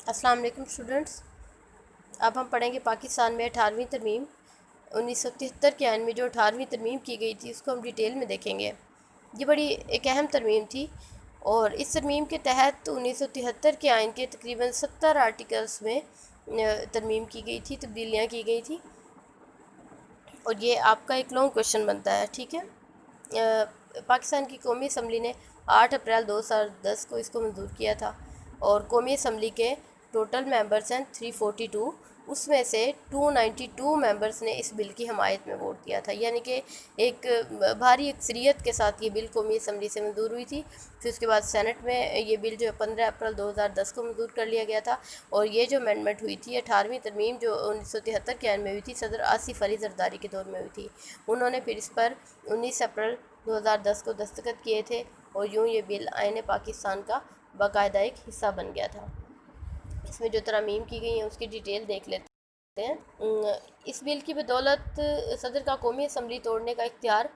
السلام علیکم اسٹوڈنٹس، اب ہم پڑھیں گے پاکستان میں 18ویں ترمیم 1973 کے آئین میں جو 18ویں ترمیم کی گئی تھی اس کو ہم ڈیٹیل میں دیکھیں گے۔ یہ بڑی ایک اہم ترمیم تھی اور اس ترمیم کے تحت 1973 کے آئین کے تقریباً 70 آرٹیکلز میں ترمیم کی گئی تھی، تبدیلیاں کی گئی تھی، اور یہ آپ کا ایک لانگ کویشچن بنتا ہے، ٹھیک ہے۔ پاکستان کی قومی اسمبلی نے 8 اپریل 2010 کو اس کو منظور کیا تھا، اور قومی اسمبلی کے ٹوٹل ممبرز ہیں 342، اس میں سے 292 ممبرز نے اس بل کی حمایت میں ووٹ دیا تھا، یعنی کہ ایک بھاری اکثریت کے ساتھ یہ بل قومی اسمبلی سے منظور ہوئی تھی۔ پھر اس کے بعد سینٹ میں یہ بل جو 15 اپریل 2010 کو منظور کر لیا گیا تھا، اور یہ جو امینڈمنٹ ہوئی تھی 18ویں ترمیم جو 1973 کے آئین میں ہوئی تھی، صدر آصف علی زرداری کے دور میں ہوئی تھی، انہوں نے پھر اس پر 19 اپریل 2010 کو دستخط کیے تھے، اور یوں یہ بل آئین پاکستان کا باقاعدہ ایک حصہ بن گیا تھا۔ اس میں جو ترامیم کی گئی ہیں اس کی ڈیٹیل دیکھ لیتے ہیں۔ اس بل کی بدولت صدر کا قومی اسمبلی توڑنے کا اختیار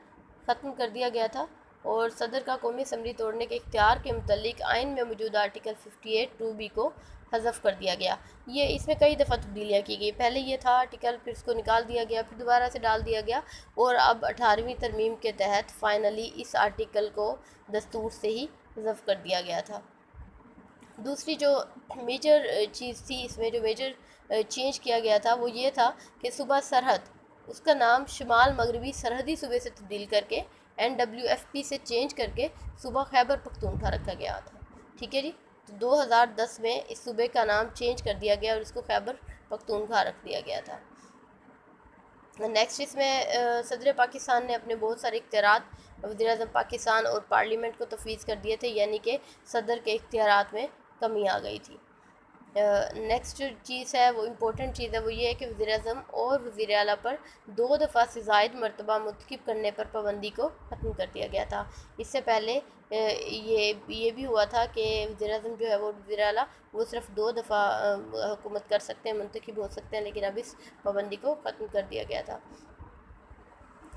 ختم کر دیا گیا تھا، اور صدر کا قومی اسمبلی توڑنے کے اختیار کے متعلق آئین میں موجود آرٹیکل 58(2)(b) کو حذف کر دیا گیا۔ یہ اس میں کئی دفعہ تبدیلیاں کی گئی، پہلے یہ تھا آرٹیکل، پھر اس کو نکال دیا گیا، پھر دوبارہ سے ڈال دیا گیا، اور اب 18ویں ترمیم کے تحت فائنلی اس آرٹیکل کو دستور سے ہی حذف کر دیا گیا تھا۔ دوسری جو میجر چیز تھی، اس میں جو میجر چینج کیا گیا تھا وہ یہ تھا کہ صوبہ سرحد، اس کا نام شمال مغربی سرحدی صوبے سے تبدیل کر کے NWFP سے چینج کر کے صوبہ خیبر پختونخوا رکھا گیا تھا، ٹھیک ہے جی۔ تو 2010 میں اس صوبے کا نام چینج کر دیا گیا اور اس کو خیبر پختونخوا رکھ دیا گیا تھا۔ نیکسٹ اس میں صدر پاکستان نے اپنے بہت سارے اختیارات وزیر اعظم پاکستان اور پارلیمنٹ کو تفویض کر دیے تھے، یعنی کہ صدر کے اختیارات میں کمی آ گئی تھی۔ نیکسٹ چیز ہے، وہ امپورٹنٹ چیز ہے، وہ یہ ہے کہ وزیر اعظم اور وزیر اعلیٰ پر 2 دفعہ سے زائد مرتبہ منتخب کرنے پر پابندی کو ختم کر دیا گیا تھا۔ اس سے پہلے یہ بھی ہوا تھا کہ وزیر اعظم جو ہے وہ وزیر اعلیٰ وہ صرف 2 دفعہ حکومت کر سکتے ہیں، منتخب ہو سکتے ہیں، لیکن اب اس پابندی کو ختم کر دیا گیا تھا۔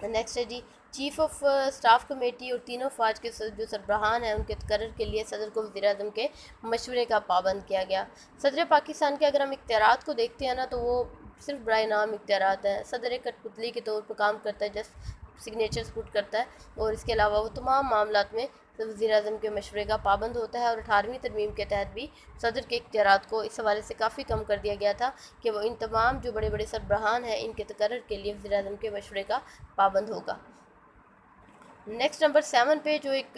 نیکسٹ ہے جی، چیف آف اسٹاف کمیٹی اور تینوں افواج کے جو سربراہان ہیں ان کے تقرر کے لیے صدر کو وزیر اعظم کے مشورے کا پابند کیا گیا۔ صدر پاکستان کے اگر ہم اختیارات کو دیکھتے ہیں نا تو وہ صرف برائے نام اختیارات ہیں۔ صدر ایک کٹ پتلی کے طور پر کام کرتا ہے، جسٹ سگنیچرز پٹ کرتا ہے، اور اس کے علاوہ وہ تمام معاملات میں وزیر اعظم کے مشورے کا پابند ہوتا ہے، اور 18ویں ترمیم کے تحت بھی صدر کے اختیارات کو اس حوالے سے کافی کم کر دیا گیا تھا کہ وہ ان تمام جو بڑے بڑے سربراہان ہیں ان کے تقرر کے لیے وزیر اعظم کے مشورے کا پابند ہوگا۔ نیکسٹ نمبر 7 پہ جو ایک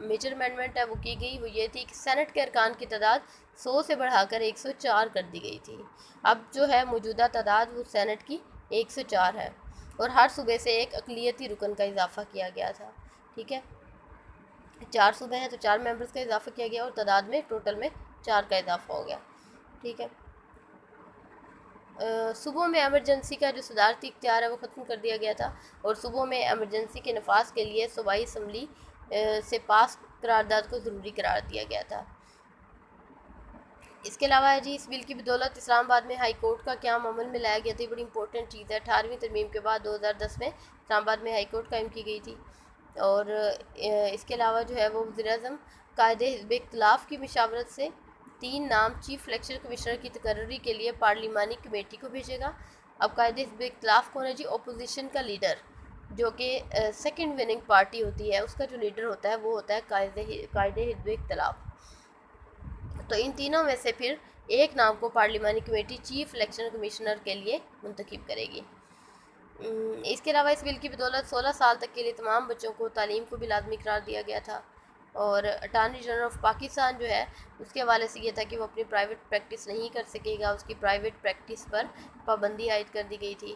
میجر امینڈمنٹ ہے وہ کی گئی، وہ یہ تھی کہ سینٹ کے ارکان کی تعداد 100 سے بڑھا کر 104 کر دی گئی تھی۔ اب جو ہے موجودہ تعداد وہ سینٹ کی 104 ہے، اور ہر صوبے سے ایک اقلیتی رکن کا اضافہ کیا گیا تھا، ٹھیک ہے۔ 4 صوبے ہیں تو 4 ممبرز کا اضافہ کیا گیا، اور تعداد میں ٹوٹل میں 4 کا اضافہ ہو گیا، ٹھیک ہے۔ صوبوں میں ایمرجنسی کا جو صدارتی اختیار ہے وہ ختم کر دیا گیا تھا، اور صوبوں میں ایمرجنسی کے نفاذ کے لیے صوبائی اسمبلی سے پاس قرارداد کو ضروری قرار دیا گیا تھا۔ اس کے علاوہ جی اس بل کی بدولت اسلام آباد میں ہائی کورٹ کا قیام عمل میں لایا گیا تھا، یہ بڑی امپورٹنٹ چیز ہے۔ 18ویں ترمیم کے بعد 2010 میں اسلام آباد میں ہائی کورٹ قائم کی گئی تھی، اور اس کے علاوہ جو ہے وہ وزیر اعظم قائد حزب اختلاف کی مشاورت سے 3 نام چیف الیکشن کمشنر کی تقرری کے لیے پارلیمانی کمیٹی کو بھیجے گا۔ اب قائد حزب اختلاف کون ہے جی؟ اپوزیشن کا لیڈر، جو کہ سیکنڈ وننگ پارٹی ہوتی ہے، اس کا جو لیڈر ہوتا ہے وہ ہوتا ہے قائد حزب اختلاف۔ تو ان تینوں میں سے پھر ایک نام کو پارلیمانی کمیٹی چیف الیکشن کمشنر کے لیے منتخب کرے گی۔ اس کے علاوہ اس بل کی بدولت 16 سال تک کے لیے تمام بچوں کو تعلیم کو بھی لازمی قرار دیا گیا تھا، اور اٹارنی جنرل آف پاکستان جو ہے اس کے حوالے سے یہ تھا کہ وہ اپنی پرائیویٹ پریکٹس نہیں کر سکے گا، اس کی پرائیویٹ پریکٹس پر پابندی عائد کر دی گئی تھی۔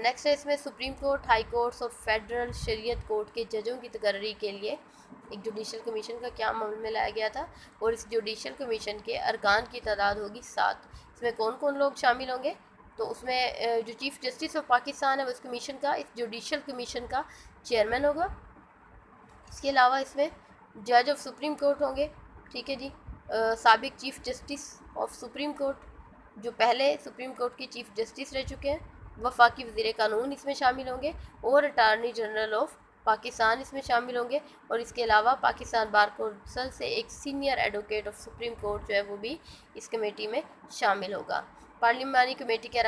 نیکسٹ ہے اس میں سپریم کورٹ، ہائی کورٹس اور فیڈرل شریعت کورٹ کے ججوں کی تقرری کے لیے ایک جوڈیشل کمیشن کا قیام عمل میں لایا گیا تھا، اور اس جوڈیشل کمیشن کے ارکان کی تعداد ہوگی 7۔ اس میں کون کون لوگ شامل ہوں گے؟ تو اس میں جو چیف جسٹس آف پاکستان ہے وہ اس کمیشن کا، اس جوڈیشل کمیشن کا چیئرمین ہوگا۔ اس کے علاوہ اس میں جج آف سپریم کورٹ ہوں گے، ٹھیک ہے جی۔ سابق chief justice of supreme court جو پہلے سپریم کورٹ کے چیف جسٹس رہ چکے ہیں، وفاقی وزیر قانون اس میں شامل ہوں گے، اور اٹارنی جنرل آف پاکستان اس میں شامل ہوں گے، اور اس کے علاوہ پاکستان بار کونسل سے ایک senior advocate of supreme court جو ہے وہ بھی اس کمیٹی میں شامل ہوگا۔ پارلیمانی کمیٹی کے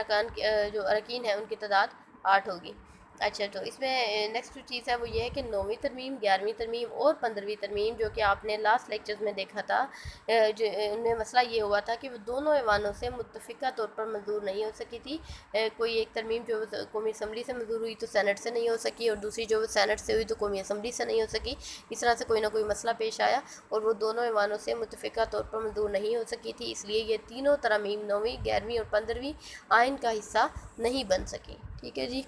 جو اراکین ہیں ان کی تعداد 8 ہوگی۔ اچھا، تو اس میں نیکسٹ جو چیز ہے وہ یہ ہے کہ 9ویں ترمیم، 11ویں ترمیم اور 15ویں ترمیم جو کہ آپ نے لاسٹ لیکچرز میں دیکھا تھا، ان میں مسئلہ یہ ہوا تھا کہ وہ دونوں ایوانوں سے متفقہ طور پر منظور نہیں ہو سکی تھی۔ کوئی ایک ترمیم جو قومی اسمبلی سے منظور ہوئی تو سینٹ سے نہیں ہو سکی، اور دوسری جو سینٹ سے ہوئی تو قومی اسمبلی سے نہیں ہو سکی۔ اس طرح سے کوئی نہ کوئی مسئلہ پیش آیا اور وہ دونوں ایوانوں سے متفقہ طور پر منظور نہیں ہو سکی تھی، اس لیے یہ تینوں ترامیم 9ویں، 11ویں اور 15ویں آئین کا حصہ نہیں بن سکی۔ ٹھیک ہے جی،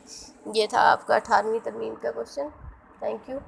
یہ تھا آپ کا 18ویں ترمیم کا کوشچن۔ Thank you.